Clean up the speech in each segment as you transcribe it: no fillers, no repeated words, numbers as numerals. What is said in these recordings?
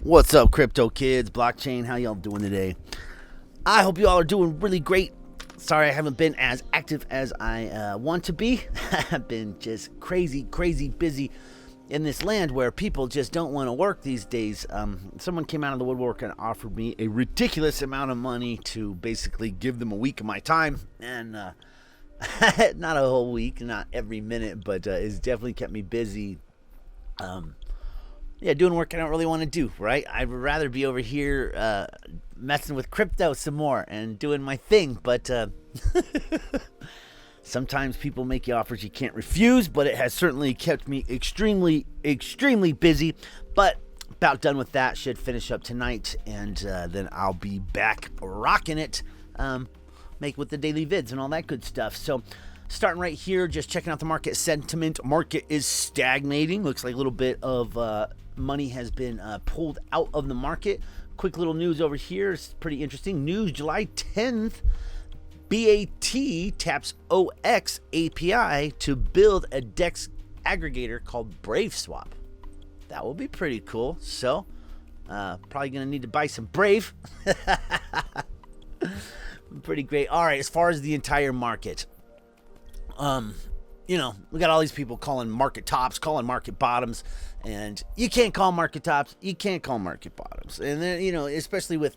What's up, crypto kids, blockchain? How y'all doing today? I hope you all are doing really great. Sorry I haven't been as active as I want to be. I've been just crazy busy in this land where people just don't want to work these days. Someone came out of the woodwork and offered me a ridiculous amount of money to basically give them a week of my time. And not a whole week, not every minute, but it's definitely kept me busy. Doing work I don't really want to do, right? I'd rather be over here messing with crypto some more and doing my thing, but sometimes people make you offers you can't refuse, but it has certainly kept me extremely busy. But about done with that. Should finish up tonight, and then I'll be back rocking it, make with the daily vids and all that good stuff. So starting right here, just checking out the market sentiment. Market is stagnating. Looks like a little bit of money has been pulled out of the market. Quick little news over here. It's pretty interesting. News July 10th. BAT taps OX API to build a DEX aggregator called BraveSwap. That will be pretty cool. So, probably going to need to buy some Brave. Pretty great. All right, as far as the entire market. We got all these people calling market tops, calling market bottoms, and you can't call market tops, you can't call market bottoms. And then, especially with,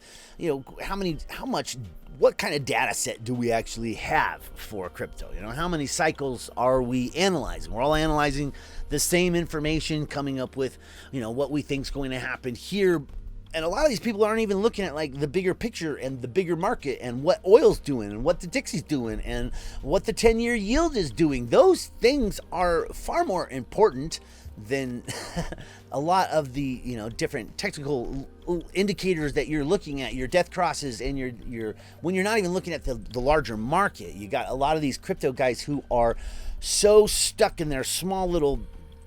what kind of data set do we actually have for crypto? How many cycles are we analyzing? We're all analyzing the same information, coming up with, what we think is going to happen here. And a lot of these people aren't even looking at like the bigger picture and the bigger market and what oil's doing and what the Dixie's doing and what the 10-year yield is doing. Those things are far more important than a lot of the, different technical indicators that you're looking at, your death crosses and your when you're not even looking at the larger market. You got a lot of these crypto guys who are so stuck in their small little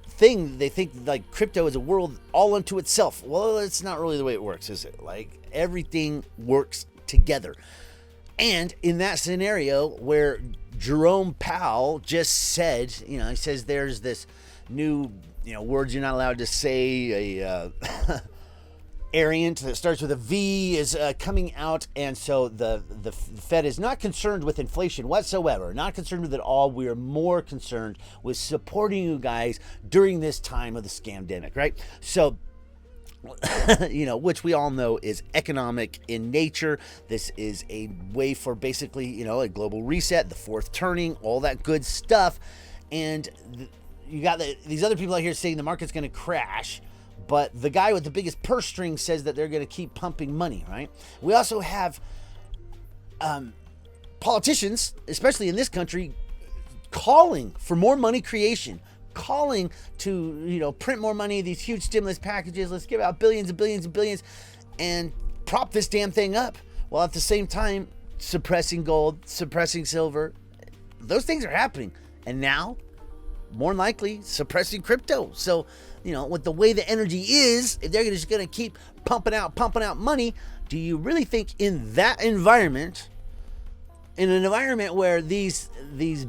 thing. They think like crypto is a world all unto itself. Well, it's not really the way it works, is it? Like everything works together. And in that scenario where Jerome Powell just said, he says there's this new, words you're not allowed to say, a variant that starts with a V is coming out, and so the Fed is not concerned with inflation whatsoever, not concerned with it all. We are more concerned with supporting you guys during this time of the scamdemic, right? So, which we all know is economic in nature. This is a way for basically, a global reset, the fourth turning, all that good stuff. And you got these other people out here saying the market's going to crash. But the guy with the biggest purse string says that they're going to keep pumping money, right? We also have politicians, especially in this country, calling for more money creation, calling to, print more money, these huge stimulus packages. Let's give out billions and billions and billions and prop this damn thing up. While at the same time, suppressing gold, suppressing silver. Those things are happening. And now, more than likely, suppressing crypto. So, with the way the energy is, if they're just going to keep pumping out money, do you really think in that environment, in an environment where these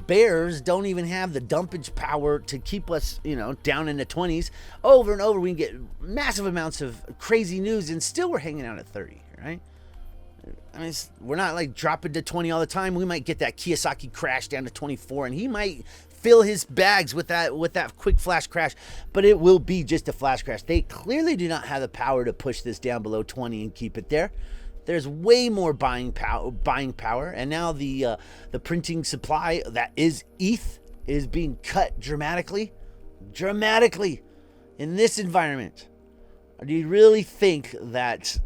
bears don't even have the dumpage power to keep us, down in the 20s, over and over, we can get massive amounts of crazy news and still we're hanging out at 30, right? I mean, we're not like dropping to 20 all the time. We might get that Kiyosaki crash down to 24, and he might fill his bags with that quick flash crash, but it will be just a flash crash. They clearly do not have the power to push this down below 20 and keep it there. There's way more buying power, and now the printing supply that is ETH is being cut dramatically in this environment. Do you really think that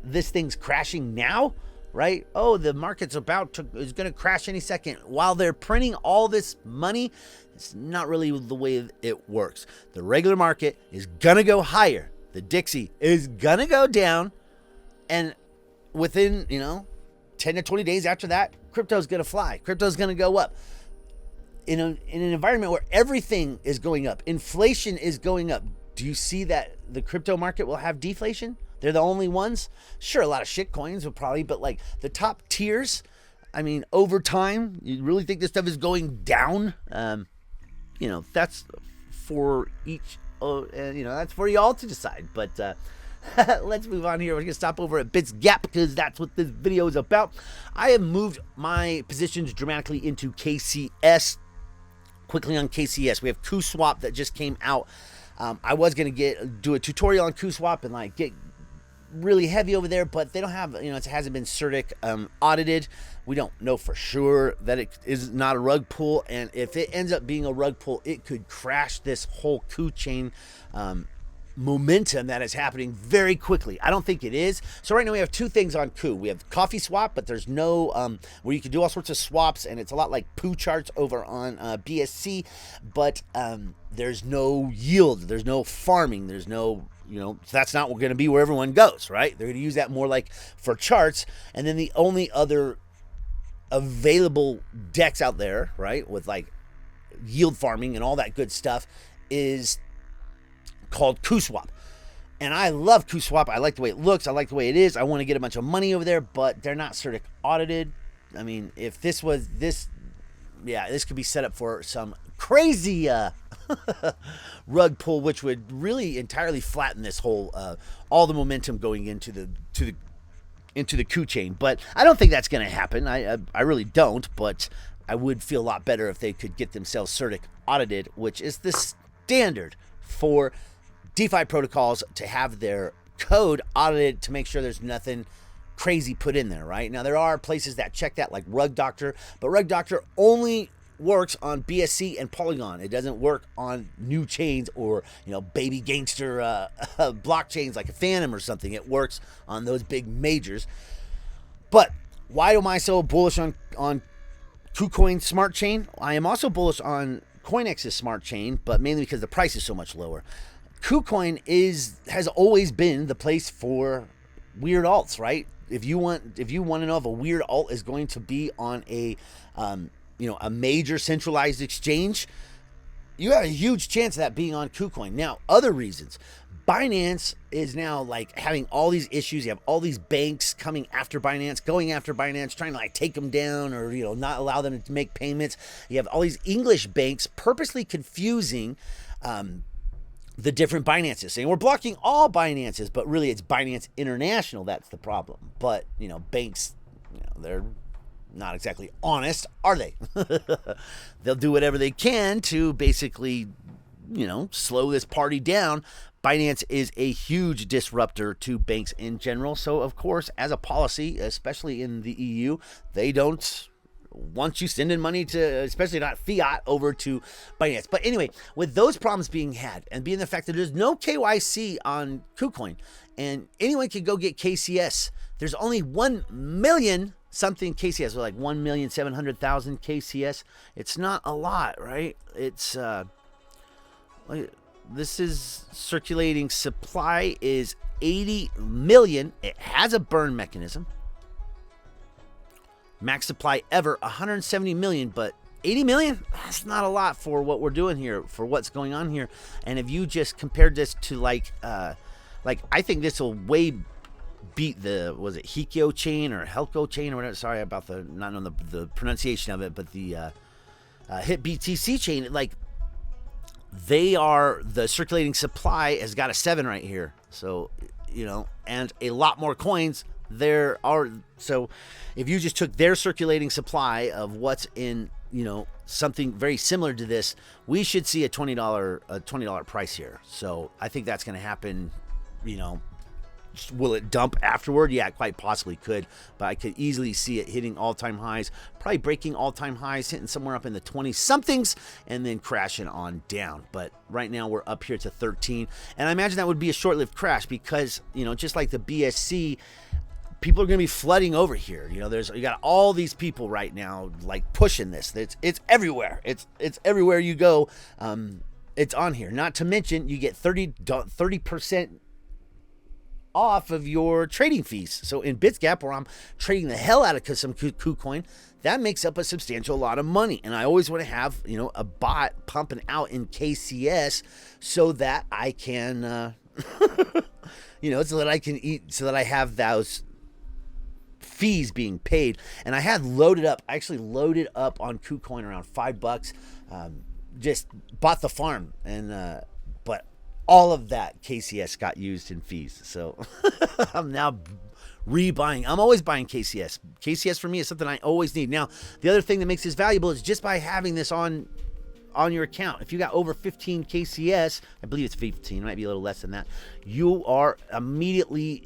this thing's crashing now? Right? Oh, the market's is going to crash any second. While they're printing all this money, it's not really the way it works. The regular market is going to go higher. The Dixie is going to go down. And within, 10 to 20 days after that, crypto's going to fly. Crypto's going to go up. In an environment where everything is going up, inflation is going up, do you see that the crypto market will have deflation? They're the only ones. Sure, a lot of shit coins will probably, but like the top tiers, I mean, over time, you really think this stuff is going down? That's for each, that's for y'all to decide. But let's move on here. We're going to stop over at Bitsgap because that's what this video is about. I have moved my positions dramatically into KCS. Quickly on KCS, we have KuSwap that just came out. I was going to do a tutorial on KuSwap and like get really heavy over there, but they don't have, it hasn't been CertiK audited. We don't know for sure that it is not a rug pull, and if it ends up being a rug pull, it could crash this whole Ku chain momentum that is happening very quickly. I don't think it is. So right now we have two things on Ku. We have coffee swap, but there's no where you can do all sorts of swaps, and it's a lot like poo charts over on BSC, but there's no yield, there's no farming, there's no, so that's not going to be where everyone goes, right? They're going to use that more like for charts. And then the only other available decks out there, right, with like yield farming and all that good stuff is called KuSwap. And I love KuSwap. I like the way it looks. I like the way it is. I want to get a bunch of money over there, but they're not CertiK audited. I mean, if this was this, yeah, this could be set up for some crazy rug pull, which would really entirely flatten this whole all the momentum going into the Ku chain. But I don't think that's going to happen. I really don't. But I would feel a lot better if they could get themselves CertiK audited, which is the standard for DeFi protocols to have their code audited to make sure there's nothing crazy put in there, right? Now, there are places that check that, like Rug Doctor, but Rug Doctor only works on BSC and Polygon. It doesn't work on new chains or, baby gangster blockchains like a Phantom or something. It works on those big majors. But why am I so bullish on KuCoin Smart Chain? I am also bullish on CoinEx's Smart Chain, but mainly because the price is so much lower. KuCoin has always been the place for weird alts, right? If you want to know if a weird alt is going to be on a a major centralized exchange, you have a huge chance of that being on KuCoin. Now, other reasons. Binance is now like having all these issues. You have all these banks coming after Binance, going after Binance, trying to like take them down or, not allow them to make payments. You have all these English banks purposely confusing the different Binances, saying we're blocking all Binances, but really it's Binance International that's the problem. But, banks, they're not exactly honest, are they? They'll do whatever they can to basically, slow this party down. Binance is a huge disruptor to banks in general. So, of course, as a policy, especially in the EU, they don't want you sending money to, especially not fiat, over to Binance. But anyway, with those problems being had and being the fact that there's no KYC on KuCoin and anyone can go get KCS, there's only 1 million something KCS, like 1,700,000 KCS. It's not a lot, right? It's this is circulating supply is 80 million. It has a burn mechanism. Max supply ever 170 million, but 80 million, that's not a lot for what we're doing here, for what's going on here. And if you just compared this to like I think this will way beat the, was it Hikyo chain or Helco chain or whatever? Sorry about not knowing the pronunciation of it, but the Hit BTC chain. Like, they are, the circulating supply has got a 7 right here. So, and a lot more coins there are. So if you just took their circulating supply of what's in, something very similar to this, we should see a $20 price here. So I think that's going to happen. Will it dump afterward? Yeah, it quite possibly could, but I could easily see it hitting all-time highs, probably breaking all-time highs, hitting somewhere up in the 20-somethings, and then crashing on down. But right now we're up here to 13, and I imagine that would be a short-lived crash because, just like the BSC, people are going to be flooding over here. You got all these people right now like pushing this. It's everywhere. It's everywhere you go. It's on here. Not to mention you get 30% off of your trading fees. So in Bitsgap, where I'm trading the hell out of some KuCoin, that makes up a substantial lot of money. And I always want to have, a bot pumping out in KCS so that I can, so that I can eat, so that I have those fees being paid. And I had actually loaded up on KuCoin around $5. Just bought the farm, and but all of that KCS got used in fees. So I'm now rebuying. I'm always buying KCS. KCS for me is something I always need. Now, the other thing that makes this valuable is just by having this on your account. If you got over 15 KCS, I believe it's 15, it might be a little less than that, you are immediately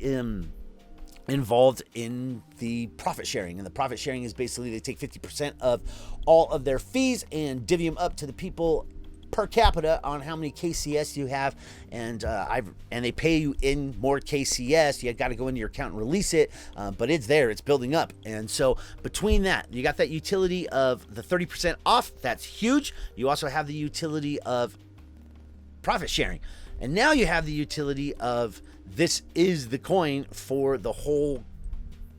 involved in the profit sharing. And the profit sharing is basically they take 50% of all of their fees and divvy them up to the people per capita on how many KCS you have, and they pay you in more KCS. You got to go into your account and release it, but it's there, it's building up. And so between that, you got that utility of the 30% off. That's huge. You also have the utility of profit sharing, and now you have the utility of this is the coin for the whole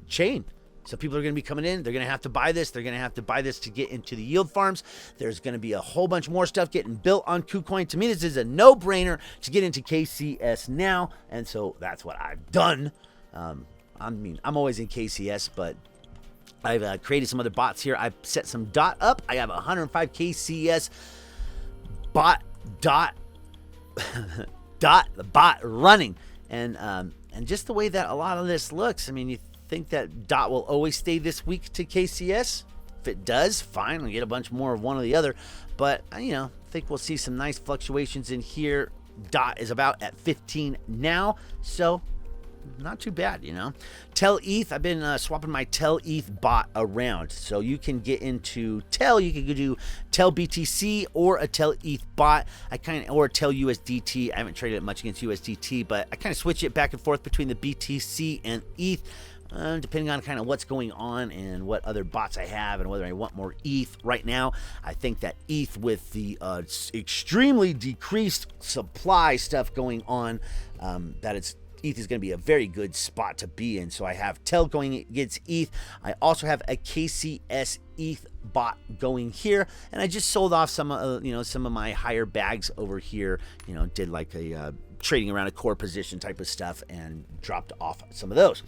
chain. So people are going to be coming in. They're going to have to buy this. They're going to have to buy this to get into the yield farms. There's going to be a whole bunch more stuff getting built on KuCoin. To me, this is a no-brainer to get into KCS now. And so that's what I've done. I'm always in KCS, but I've created some other bots here. I've set some DOT up. I have 105 KCS bot running. And just the way that a lot of this looks, I mean, you think that DOT will always stay this week to KCS. If it does, fine, we'll get a bunch more of one or the other. But I think we'll see some nice fluctuations in here. DOT is about at 15 now, so not too bad. Tell ETH, I've been swapping my Tell ETH bot around, so you can get into Tell. You can go do Tell BTC or a Tell ETH bot. Or Tell USDT. I haven't traded it much against USDT, but I kind of switch it back and forth between the BTC and ETH. Depending on kind of what's going on and what other bots I have and whether I want more ETH. Right now, I think that ETH, with the extremely decreased supply stuff going on, ETH is going to be a very good spot to be in. So I have Tell going against ETH. I also have a KCS ETH bot going here, and I just sold off some of my higher bags over here. Did like a trading around a core position type of stuff and dropped off some of those.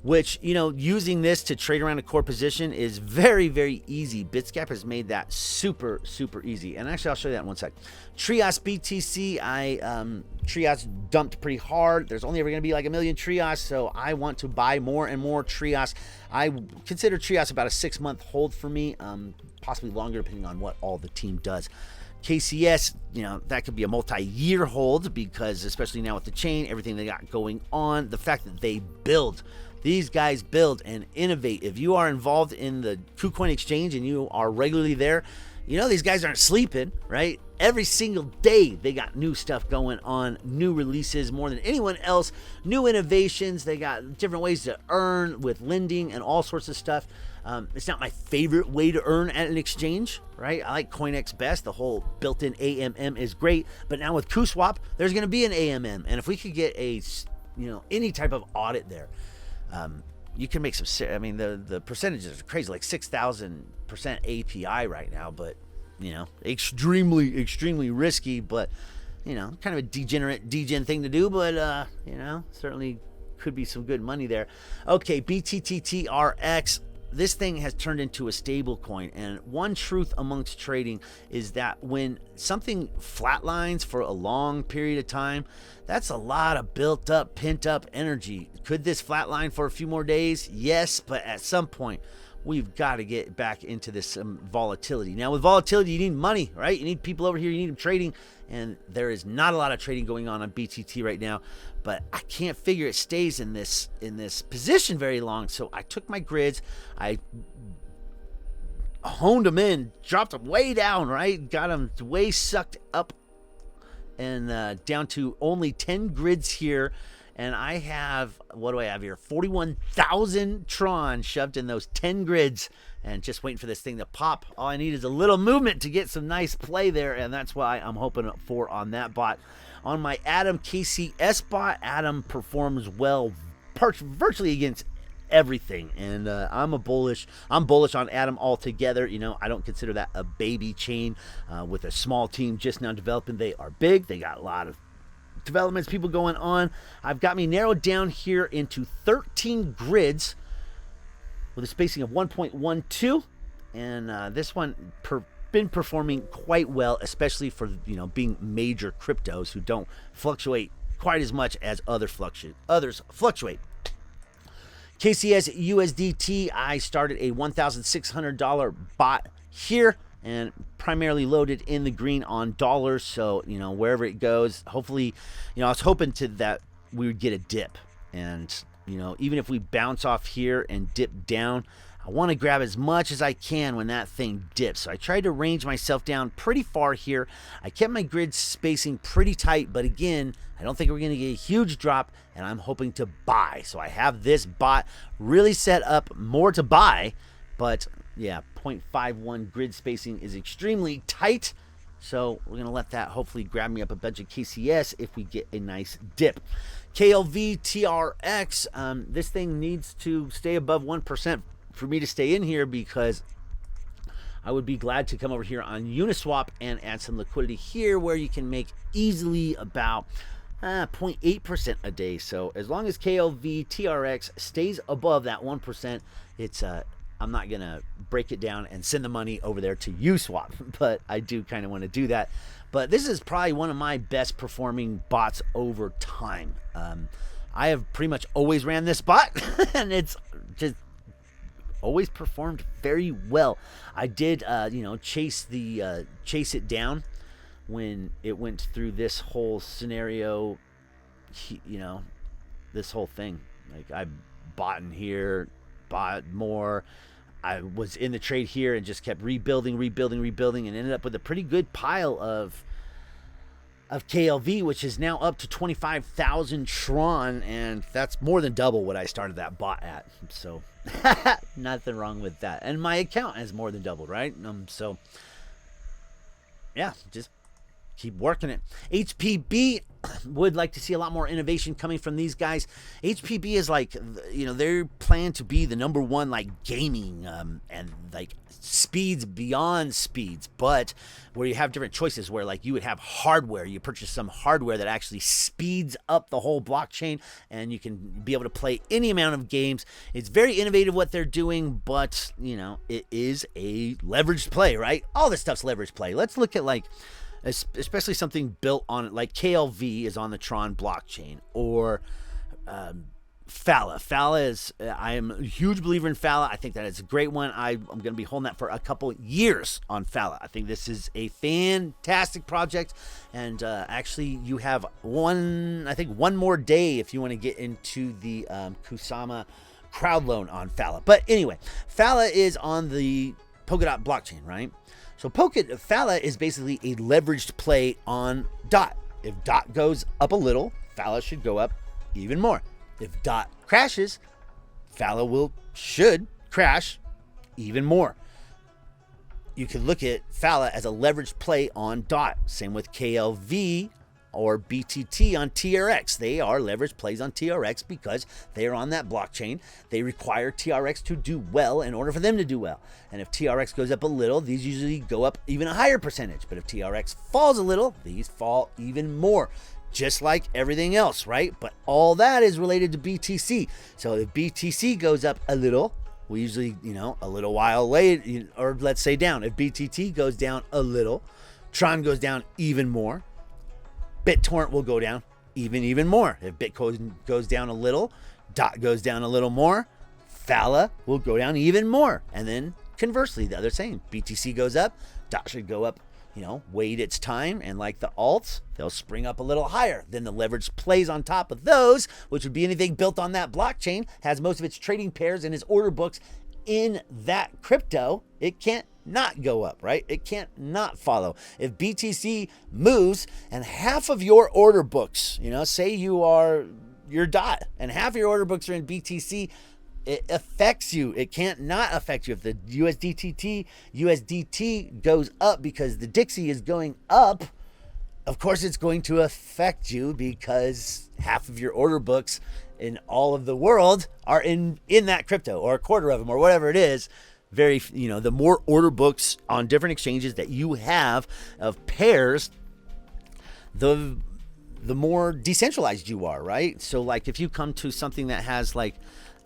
Which, using this to trade around a core position is very, very easy. Bitsgap has made that super, super easy. And actually, I'll show you that in one sec. Trios BTC, Trios dumped pretty hard. There's only ever going to be like a million Trios, so I want to buy more and more Trios. I consider Trios about a 6-month hold for me, possibly longer depending on what all the team does. KCS, that could be a multi-year hold because especially now with the chain, everything they got going on, the fact that they build. These guys build and innovate. If you are involved in the KuCoin exchange and you are regularly there, these guys aren't sleeping, right? Every single day they got new stuff going on, new releases more than anyone else, new innovations. They got different ways to earn with lending and all sorts of stuff. It's not my favorite way to earn at an exchange, right? I like CoinEx best. The whole built-in AMM is great. But now with KuSwap, there's going to be an AMM. And if we could get any type of audit there, you can make some. The percentages are crazy, like 6,000% API right now, but extremely, extremely risky. But kind of a degen thing to do, but certainly could be some good money there. Okay, BTTTRX. This thing has turned into a stable coin, and one truth amongst trading is that when something flatlines for a long period of time, that's a lot of built up, pent up energy. Could this flatline for a few more days? Yes, but at some point, we've got to get back into this volatility. Now, with volatility, you need money, right? You need people over here, you need them trading, and there is not a lot of trading going on BTT right now, but I can't figure it stays in this position very long. So I took my grids, I honed them in, dropped them way down, right? Got them way sucked up and down to only 10 grids here. And I have, what do I have here? 41,000 Tron shoved in those 10 grids and just waiting for this thing to pop. All I need is a little movement to get some nice play there, and that's why I'm hoping for on that bot. On my Atom KCS bot, Atom performs well virtually against everything, and I'm bullish on Atom altogether. I don't consider that a baby chain with a small team just now developing. They are big. They got a lot of developments, people going on. I've got me narrowed down here into 13 grids with a spacing of 1.12, and this one been performing quite well, especially for, being major cryptos who don't fluctuate quite as much as others fluctuate. KCS USDT, I started a $1,600 bot here and primarily loaded in the green on dollars. So, wherever it goes, hopefully, I was hoping that we would get a dip. And, even if we bounce off here and dip down, I want to grab as much as I can when that thing dips. So I tried to range myself down pretty far here. I kept my grid spacing pretty tight, but again, I don't think we're going to get a huge drop, and I'm hoping to buy. So I have this bot really set up more to buy, but yeah, 0.51 grid spacing is extremely tight. So we're going to let that hopefully grab me up a bunch of KCS if we get a nice dip. KLV TRX, this thing needs to stay above 1% for me to stay in here, because I would be glad to come over here on Uniswap and add some liquidity here where you can make easily about 0.8% a day. So as long as KLV TRX stays above that 1%, it's I'm not gonna break it down and send the money over there to Uswap, but I do kind of want to do that. But this is probably one of my best performing bots over time. I have pretty much always ran this bot and it's just always performed very well. I did chase it down when it went through this whole scenario, this whole thing. Like, I bought in here, bought more. I was in the trade here and just kept rebuilding, and ended up with a pretty good pile of KLV, which is now up to 25,000 Tron, and that's more than double what I started that bot at. So nothing wrong with that. And my account has more than doubled, right? So yeah, just keep working it. HPB, would like to see a lot more innovation coming from these guys. HPB is like, they're planned to be the #1 like gaming and like speeds beyond speeds, but where you have different choices, where like you would have hardware, you purchase some hardware that actually speeds up the whole blockchain, and you can be able to play any amount of games. It's very innovative what they're doing, but it is a leveraged play, right? All this stuff's leveraged play. Let's look at like, especially something built on it, like KLV is on the Tron blockchain, or Fala. Fala is, I am a huge believer in Fala. I think that it's a great one. I'm going to be holding that for a couple years on Fala. I think this is a fantastic project, and actually you have one more day if you want to get into the Kusama crowd loan on Fala. But anyway, Fala is on the Polkadot blockchain, right? So Fala is basically a leveraged play on DOT. If DOT goes up a little, Fala should go up even more. If DOT crashes, Fala should crash even more. You can look at Fala as a leveraged play on DOT. Same with KLV or BTT on TRX. They are leveraged plays on TRX because they are on that blockchain. They require TRX to do well in order for them to do well. And if TRX goes up a little, these usually go up even a higher percentage. But if TRX falls a little, these fall even more. Just like everything else, right? But all that is related to BTC. So if BTC goes up a little, we usually, a little while later, or let's say down. If BTT goes down a little, Tron goes down even more. BitTorrent will go down even more. If Bitcoin goes down a little, DOT goes down a little more, Fala will go down even more. And then conversely, the other same. BTC goes up, DOT should go up, wait its time. And like the alts, they'll spring up a little higher. Then the leverage plays on top of those, which would be anything built on that blockchain, has most of its trading pairs and its order books in that crypto. It can't not go up, right? It can't not follow. If BTC moves and half of your order books, say your DOT and half of your order books are in BTC, it affects you. It can't not affect you. If the USDT goes up because the Dixie is going up, of course it's going to affect you because half of your order books in all of the world are in that crypto, or a quarter of them, or whatever it is. The more order books on different exchanges that you have of pairs, the more decentralized you are, right? So like if you come to something that has like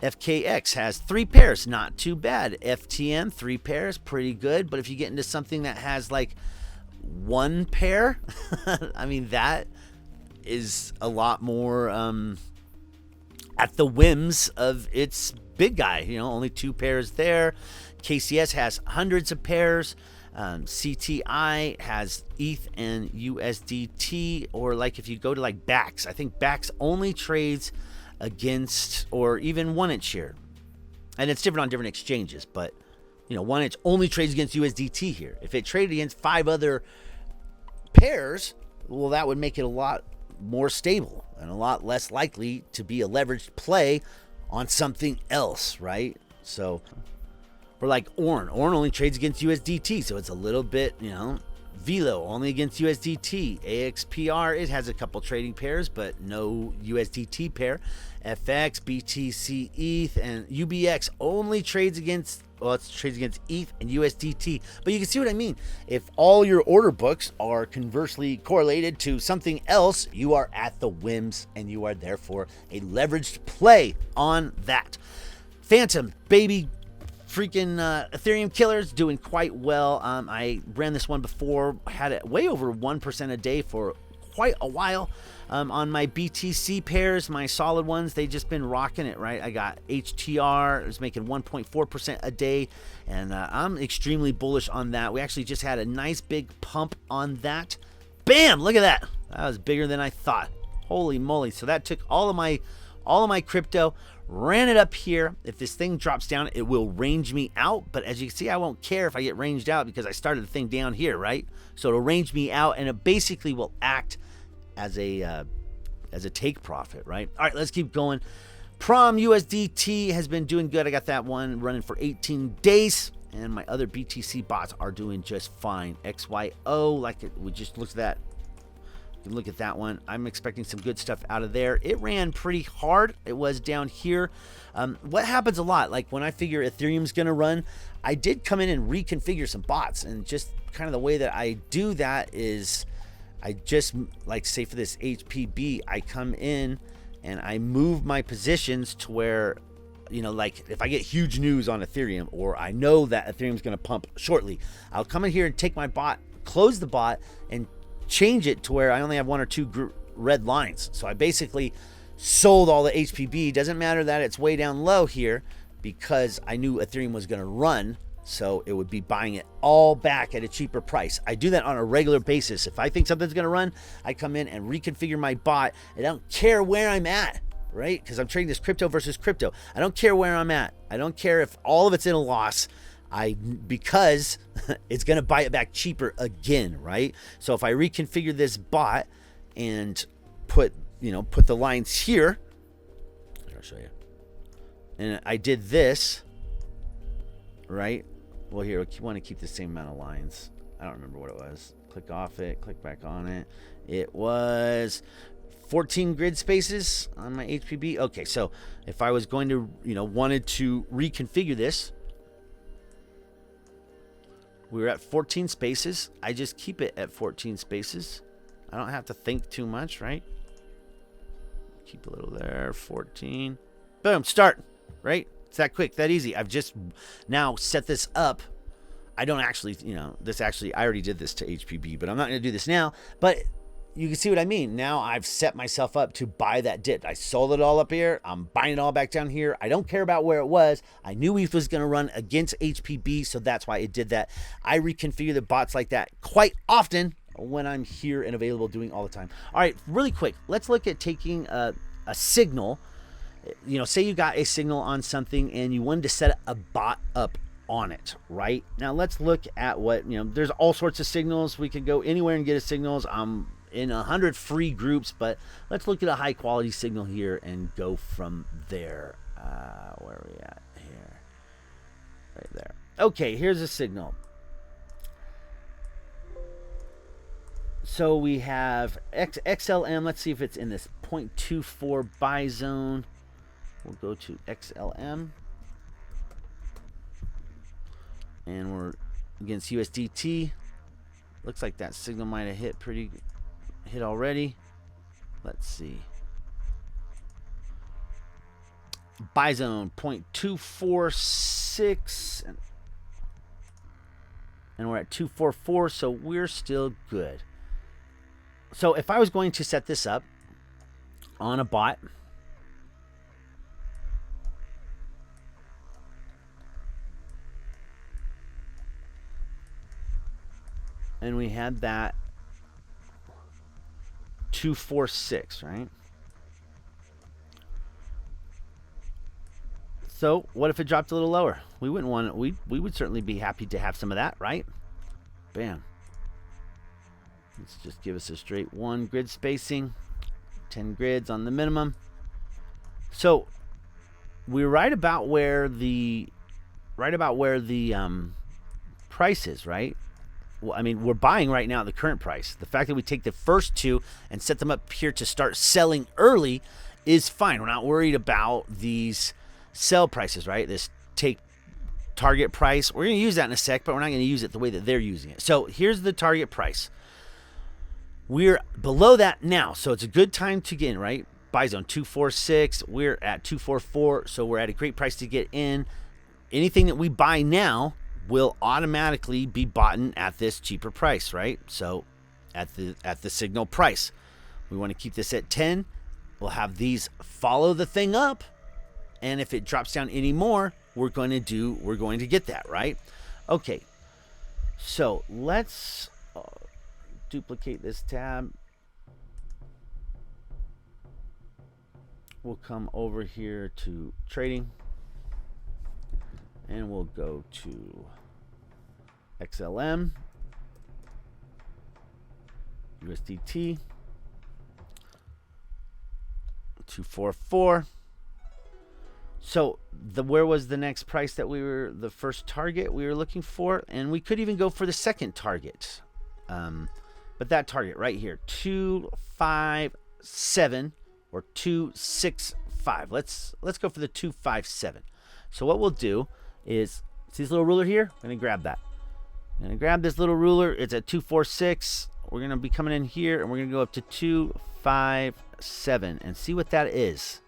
FKX has 3 pairs, not too bad. FTM, 3 pairs, pretty good. But if you get into something that has like 1 pair, I mean, that is a lot more at the whims of its big guy. You know, only 2 pairs there. KCS has hundreds of pairs. CTI has ETH and USDT, or like if you go to like BAX, I think BAX only trades against, or even 1inch here, and it's different on different exchanges, but you know, 1inch only trades against USDT here. If it traded against 5 other pairs, well, that would make it a lot more stable and a lot less likely to be a leveraged play on something else, right? So we're like Orn only trades against USDT, so it's a little bit, you know. Velo only against USDT. AXPR, it has a couple trading pairs, but no USDT pair. FX, BTC, ETH, and UBX only trades against, well, it trades against ETH and USDT. But you can see what I mean. If all your order books are conversely correlated to something else, you are at the whims, and you are therefore a leveraged play on that. Phantom, baby, freaking Ethereum killers doing quite well. I ran this one before, had it way over 1% a day for quite a while. On my BTC pairs, my solid ones, they just been rocking it, right? I got HTR, it was making 1.4% a day, and I'm extremely bullish on that. We actually just had a nice big pump on that. Bam! Look at that. That was bigger than I thought. Holy moly. So that took all of my crypto, ran it up here. If this thing drops down, it will range me out. But as you can see, I won't care if I get ranged out because I started the thing down here, right? So it'll range me out, and it basically will act as a take profit, right? All right, let's keep going. Prom USDT has been doing good. I got that one running for 18 days, and my other BTC bots are doing just fine. XYO, like we just looked at that. You can look at that one. I'm expecting some good stuff out of there. It ran pretty hard. It was down here. What happens a lot, like when I figure Ethereum's going to run, I did come in and reconfigure some bots. And just kind of the way that I do that is I just, like say for this HPB, I come in and I move my positions to where, you know, like if I get huge news on Ethereum, or I know that Ethereum's going to pump shortly, I'll come in here and take my bot, close the bot, and change it to where I only have 1 or 2 red lines. So I basically sold all the HPB. Doesn't matter that it's way down low here, because I knew Ethereum was going to run, so it would be buying it all back at a cheaper price. I do that on a regular basis. If I think something's going to run, I come in and reconfigure my bot. I don't care where I'm at, right? Because I'm trading this crypto versus crypto. I don't care where I'm at. I don't care if all of it's in a loss. Because it's going to buy it back cheaper again, right? So if I reconfigure this bot and put the lines here, I'll show you. And I did this, right? Well, here, we want to keep the same amount of lines. I don't remember what it was. Click off it, click back on it. It was 14 grid spaces on my HPB. Okay, so if I was going to, wanted to reconfigure this, we were at 14 spaces. I just keep it at 14 spaces. I don't have to think too much, right? Keep a little there, 14. Boom, start, right? It's that quick, that easy. I've just now set this up. I don't actually, I already did this to HPB, but I'm not going to do this now. But you can see what I mean. Now I've set myself up to buy that dip. I sold it all up here. I'm buying it all back down here. I don't care about where it was. I knew ETH was going to run against HPB, so that's why it did that. I reconfigure the bots like that quite often when I'm here and available, doing all the time. All right, really quick. Let's look at taking a signal. Say you got a signal on something and you wanted to set a bot up on it, right? Now let's look at what, there's all sorts of signals. We could go anywhere and get a signals. I'm in 100 free groups, but let's look at a high quality signal here and go from there. Where are we at here? Right there. Okay, here's a signal. So we have XLM. Let's see if it's in this 0.24 buy zone. We'll go to XLM. And we're against USDT. Looks like that signal might have hit already. Let's see. buy zone 0.246, and we're at 244, so we're still good. So if I was going to set this up on a bot, and we had that 246, right? So what if it dropped a little lower? We wouldn't want it. We would certainly be happy to have some of that, right? Bam. Let's just give us a straight 1 grid spacing, 10 grids on the minimum. So we're right about where the price is, right? Well, I mean, we're buying right now at the current price. The fact that we take the first two and set them up here to start selling early is fine. We're not worried about these sell prices, right? This take target price. We're going to use that in a sec, but we're not going to use it the way that they're using it. So here's the target price. We're below that now, so it's a good time to get in, right? Buy zone 246. We're at 244, so we're at a great price to get in. Anything that we buy now will automatically be bought in at this cheaper price, right? So at the signal price. We want to keep this at 10. We'll have these follow the thing up, and if it drops down any more, we're going to get that, right? Okay. So let's duplicate this tab. We'll come over here to trading, and we'll go to XLM, USDT, 244. So where was the next price that the first target we were looking for? And we could even go for the second target. But that target right here, 257 or 265. Let's go for the 257. So what we'll do is, see this little ruler here? I'm going to grab that. I'm going to grab this little ruler. It's at 246. We're going to be coming in here, and we're going to go up to 257 and see what that is.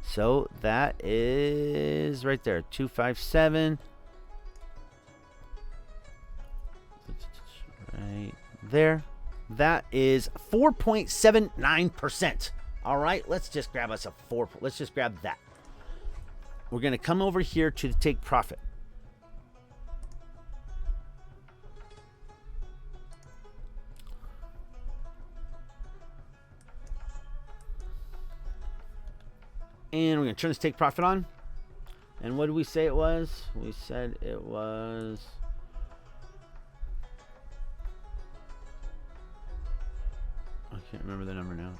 So that is right there, 257. Right there. That is 4.79%. All right, let's just grab us a 4. Let's just grab that. We're going to come over here to take profit. And we're going to turn this take profit on. And what did we say it was? We said it was... I can't remember the number now.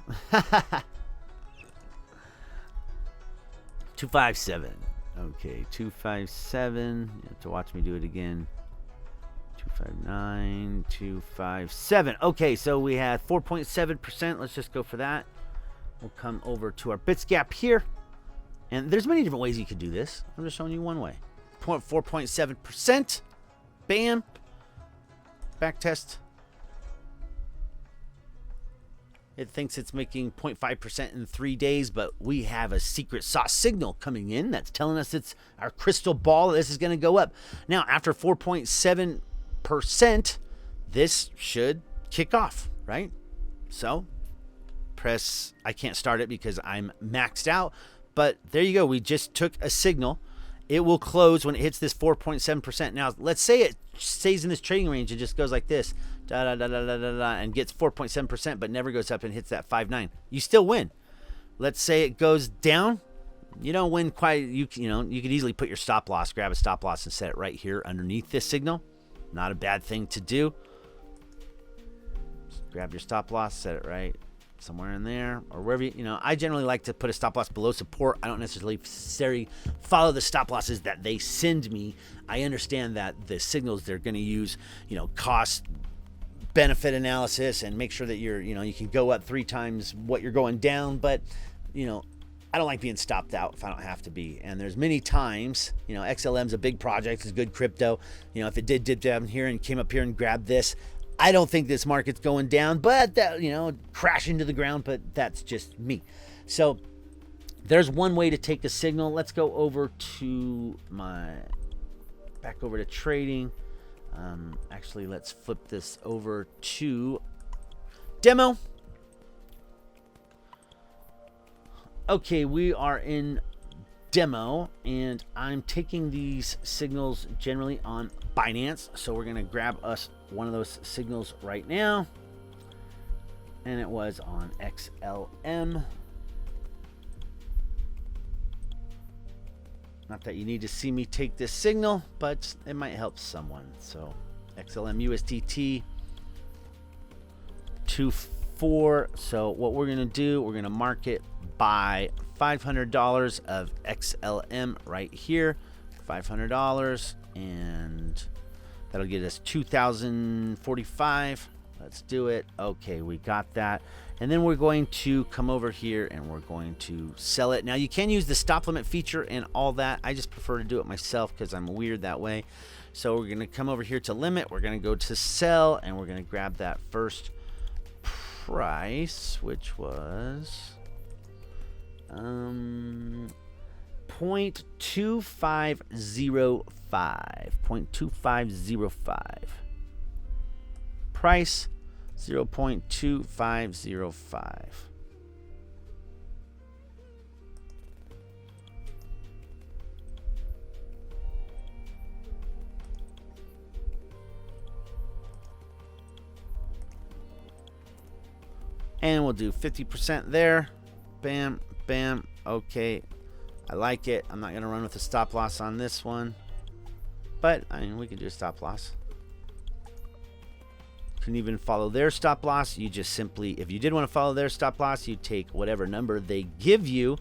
257. Okay, 257. You have to watch me do it again. 259, 257. Okay, so we had 4.7%. Let's just go for that. We'll come over to our Bitsgap here. And there's many different ways you could do this. I'm just showing you one way. 4.7%. Bam. Back test. It thinks it's making 0.5% in 3 days, but we have a secret sauce signal coming in that's telling us it's our crystal ball. This is going to go up. Now, after 4.7%, this should kick off, right? So, press, I can't start it because I'm maxed out, but there you go. We just took a signal. It will close when it hits this 4.7%. Now, let's say it stays in this trading range and just goes like this, and gets 4.7%, but never goes up and hits that 5.9. You still win. Let's say it goes down. You don't win quite. You could easily put your stop loss, grab a stop loss, and set it right here underneath this signal. Not a bad thing to do. Just grab your stop loss, set it right somewhere in there, or wherever I generally like to put a stop loss below support. I don't necessarily follow the stop losses that they send me. I understand that the signals they're going to use, cost benefit analysis and make sure that you can go up 3 times what you're going down, but I don't like being stopped out if I don't have to be. And there's many times, XLM's a big project, it's good crypto. If it did dip down here and came up here and grabbed this, I don't think this market's going down, but that, crash into the ground, but that's just me. So there's one way to take a signal. Let's go over to back over to trading. Actually, let's flip this over to demo. Okay, we are in demo, and I'm taking these signals generally on Binance. So we're going to grab us one of those signals right now. And it was on XLM. Not that you need to see me take this signal, but it might help someone. So XLM USDT 2.4. So what we're going to do, we're going to market buy $500 of XLM right here. $500, and that'll get us 2,045. Let's do it. Okay, we got that. And then we're going to come over here and we're going to sell it. Now, you can use the stop limit feature and all that. I just prefer to do it myself because I'm weird that way. So we're going to come over here to limit. We're going to go to sell, and we're going to grab that first price, which was 0.2505. 0.2505. Price 0.2505. And we'll do 50% there. Bam, bam. Okay, I like it. I'm not going to run with a stop loss on this one, but I mean, we can do a stop loss. Can even follow their stop loss. You just simply, if you did want to follow their stop loss, you take whatever number they give you,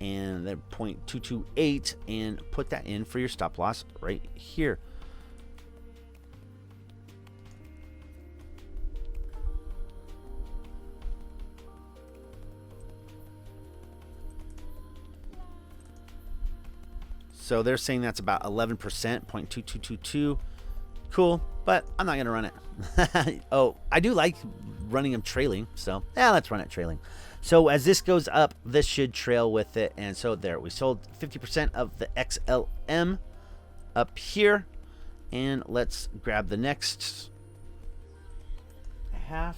and then 0.228, and put that in for your stop loss right here. So they're saying that's about 11%, 0.2222. Cool, but I'm not going to run it. Oh, I do like running them trailing, so yeah, let's run it trailing. So as this goes up, this should trail with it. And so there, we sold 50% of the XLM up here. And let's grab the next half.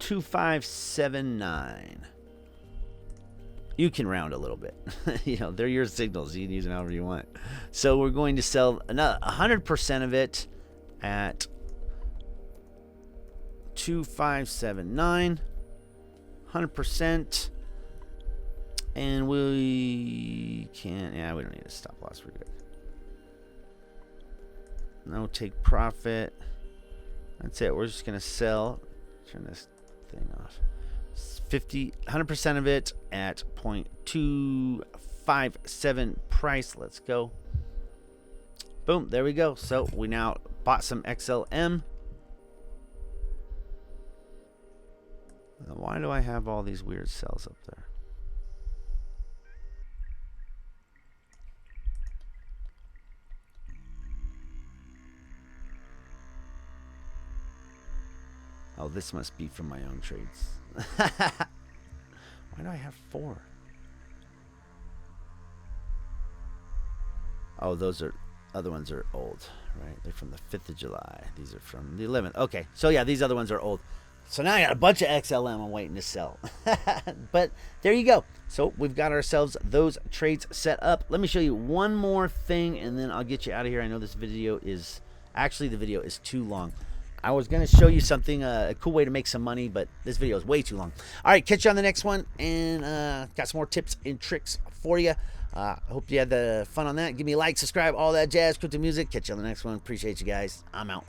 $2,579. You can round a little bit. You know, they're your signals. You can use them however you want. So we're going to sell another 100% of it at 2,579. 100%. And we can't. Yeah, we don't need a stop loss. We're good. No take profit. That's it. We're just going to sell. Turn this thing off. 100% of it at 0.257 price. Let's go. Boom, there we go. So we now bought some XLM. Why do I have all these weird cells up there? Oh, this must be from my own trades. Why do I have 4? Oh, those are other ones are old, right? They're from the 5th of July. These are from the 11th. Okay, so yeah, these other ones are old. So now I got a bunch of XLM I'm waiting to sell. But there you go. So we've got ourselves those trades set up. Let me show you one more thing, and then I'll get you out of here. I know this video is actually, the video is too long. I was going to show you something, a cool way to make some money, but this video is way too long. All right, catch you on the next one, and got some more tips and tricks for you. I hope you had the fun on that. Give me a like, subscribe, all that jazz, crypto music. Catch you on the next one. Appreciate you guys. I'm out.